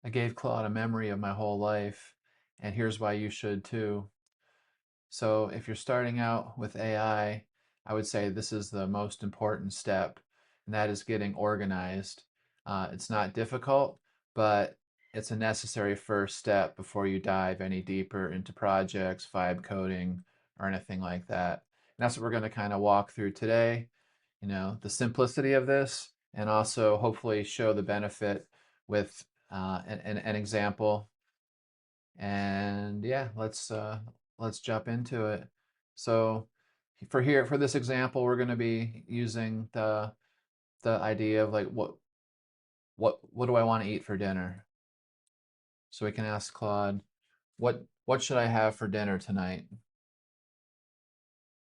I gave Claude a memory of my whole life, and here's why you should too. So, if you're starting out with I would say this is the most important step, and that is getting organized. It's not difficult, but it's a necessary first step before you dive any deeper into projects, vibe coding, or anything like that. And that's what we're going to kind of walk through today. The simplicity of this, and also hopefully show the benefit with an example. And yeah, let's jump into it. So for this example, we're going to be using the idea of like what do I want to eat for dinner? So we can ask Claude, what should I have for dinner tonight?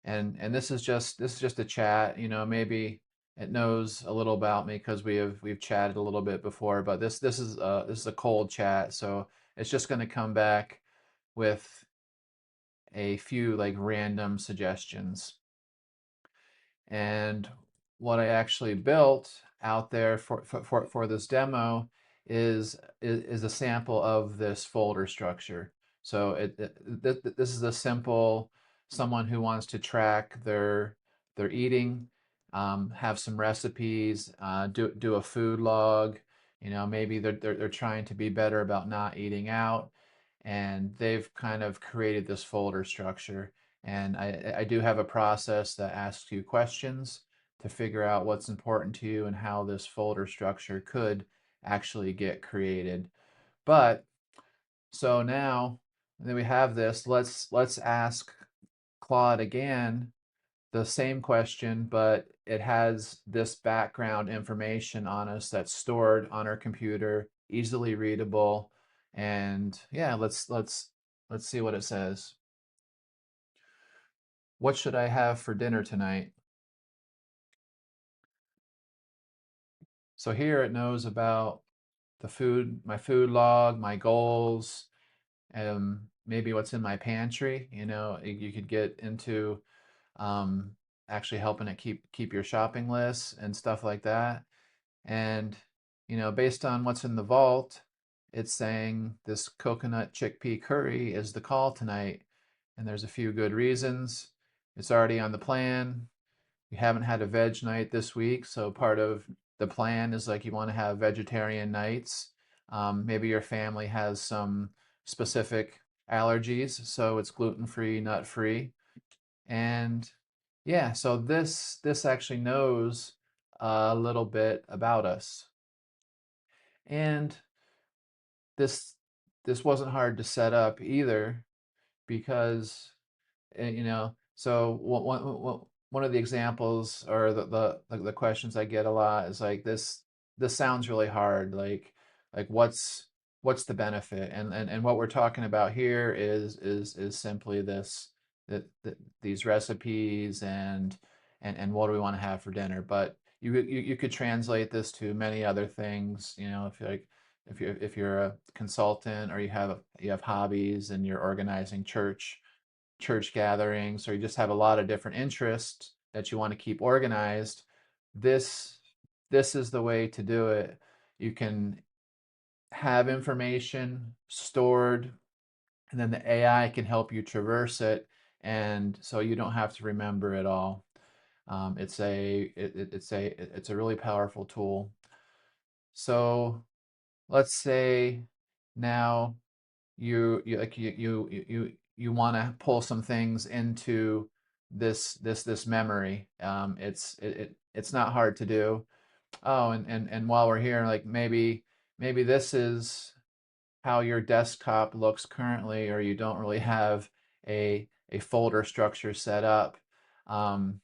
And this is just a chat, maybe it knows a little about me because we've chatted a little bit before, but this is a cold chat, so it's just going to come back with a few like random suggestions. And what I actually built out there for this demo is a sample of this folder structure. So this is a simple someone who wants to track their eating, have some recipes, do a food log. Maybe they're trying to be better about not eating out, and they've kind of created this folder structure. And I do have a process that asks you questions to figure out what's important to you and how this folder structure could actually get created. But so now that we have this, let's ask Claude again the same question, but it has this background information on us that's stored on our computer, easily readable. And yeah, let's see what it says. What should I have for dinner tonight? So here it knows about the food, my food log, my goals, maybe what's in my pantry. You could get into um, actually helping it keep your shopping lists and stuff like that. And based on what's in the vault, it's saying this coconut chickpea curry is the call tonight, and there's a few good reasons. It's already on the plan. You haven't had a veg night this week, so part of the plan is like you want to have vegetarian nights. Maybe your family has some specific allergies, so it's gluten-free, nut-free. And yeah, so this actually knows a little bit about us. And this this wasn't hard to set up either because so one of the examples or the questions I get a lot is like this sounds really hard, like what's the benefit? And what we're talking about here is simply that these recipes and what do we want to have for dinner. But you could translate this to many other things, if you're like if you're a consultant, or you have hobbies and you're organizing church gatherings, or you just have a lot of different interests that you want to keep organized, this this is the way to do it. You can have information stored, and then the AI can help you traverse it, and so you don't have to remember it all. It's a really powerful tool. So let's say now you want to pull some things into this memory. It's not hard to do. Oh, and while we're here, like maybe this is how your desktop looks currently, or you don't really have a folder structure set up. Um,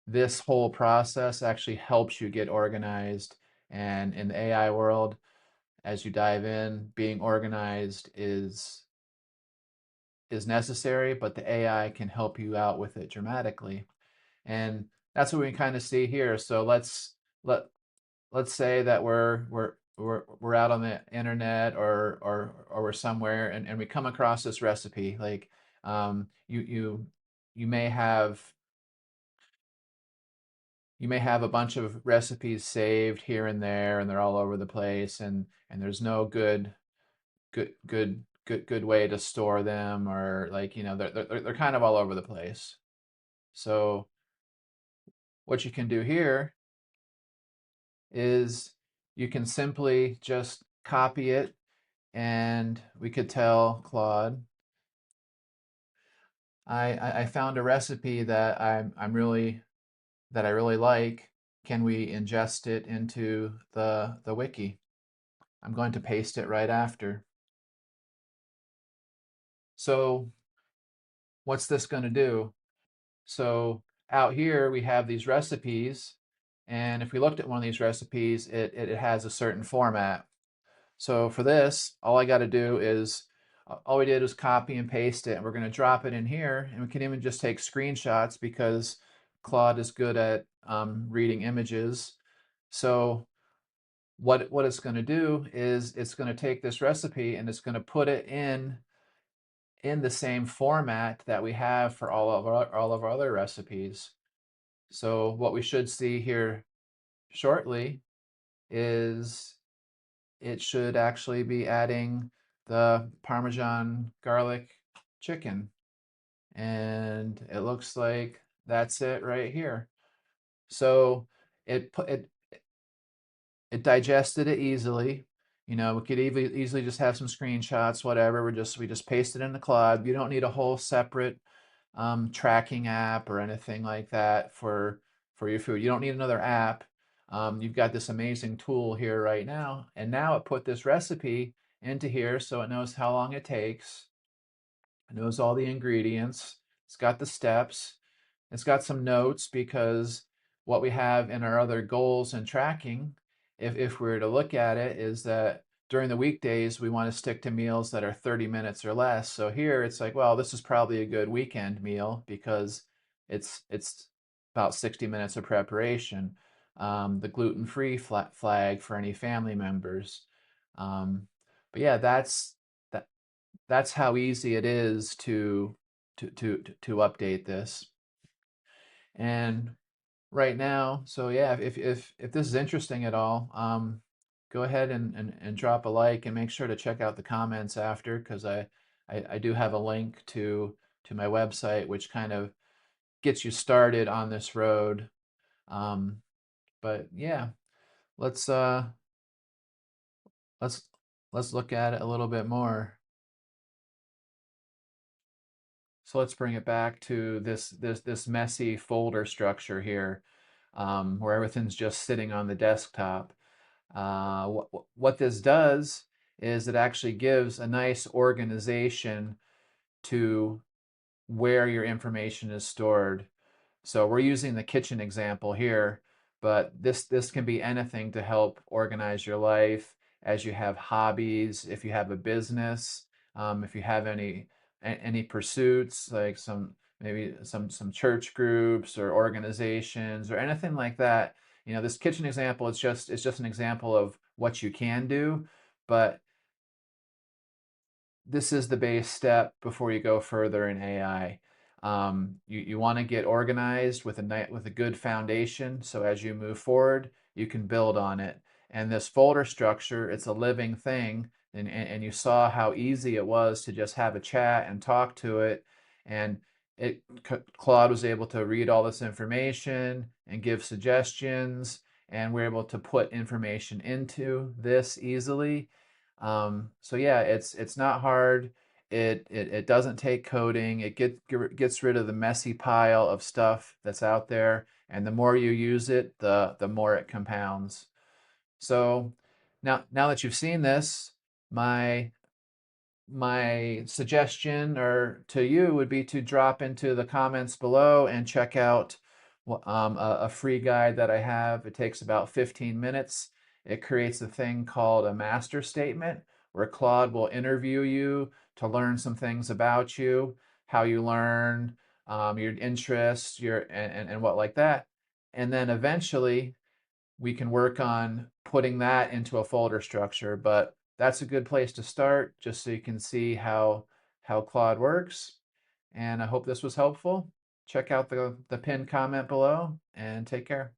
this whole process actually helps you get organized. And in the AI world, as you dive in, being organized is necessary, but the AI can help you out with it dramatically. And that's what we kind of see here. So let let's say that we're out on the internet, or we're somewhere, and we come across this recipe. Like you may have a bunch of recipes saved here and there, and they're all over the place, and there's no good. good way to store them, or like, they're kind of all over the place. So what you can do here is you can simply just copy it, and we could tell Claude, I found a recipe that I really like. Can we ingest it into the wiki? I'm going to paste it right after. So what's this going to do? So out here we have these recipes, and if we looked at one of these recipes, it has a certain format. So for this, all I got to do is, all we did was copy and paste it, and we're going to drop it in here, and we can even just take screenshots because Claude is good at reading images. So what it's going to do is it's going to take this recipe and it's going to put it in the same format that we have for all of our other recipes. So what we should see here shortly is it should actually be adding the Parmesan garlic chicken. And it looks like that's it right here. So it digested it easily. We could easily just have some screenshots, whatever. We just paste it in the Claude. You don't need a whole separate tracking app or anything like that for your food. You don't need another app. You've got this amazing tool here right now, and now it put this recipe into here so it knows how long it takes. It knows all the ingredients. It's got the steps. It's got some notes because what we have in our other goals and tracking, if we were to look at it, is that during the weekdays, we want to stick to meals that are 30 minutes or less. So here it's like, well, this is probably a good weekend meal because it's about 60 minutes of preparation. The gluten-free flag for any family members. Um, but yeah, that that's how easy it is to update this. And right now, so yeah, if this is interesting at all, go ahead and drop a like, and make sure to check out the comments after, because I do have a link to my website, which kind of gets you started on this road. Um, but yeah, let's uh let's let's look at it a little bit more. So let's bring it back to this messy folder structure here, where everything's just sitting on the desktop. What this does is it actually gives a nice organization to where your information is stored. So we're using the kitchen example here, but this can be anything to help organize your life as you have hobbies, if you have a business, if you have any pursuits, like maybe some church groups or organizations or anything like that. This kitchen example, it's just an example of what you can do, but this is the base step before you go further in AI. You want to get organized with a good foundation, so as you move forward, you can build on it. And this folder structure, it's a living thing, and you saw how easy it was to just have a chat and talk to it, and Claude was able to read all this information and give suggestions, and we're able to put information into this easily. So yeah, it's not hard. It doesn't take coding. It gets rid of the messy pile of stuff that's out there, and the more you use it, the more it compounds. So now that you've seen this, my my suggestion or to you would be to drop into the comments below and check out a free guide that I have. It takes about 15 minutes. It creates a thing called a master statement where Claude will interview you to learn some things about you, how you learn, your interests, and what like that. And then eventually we can work on putting that into a folder structure. But that's a good place to start, just so you can see how Claude works. And I hope this was helpful. Check out the pinned comment below, and take care.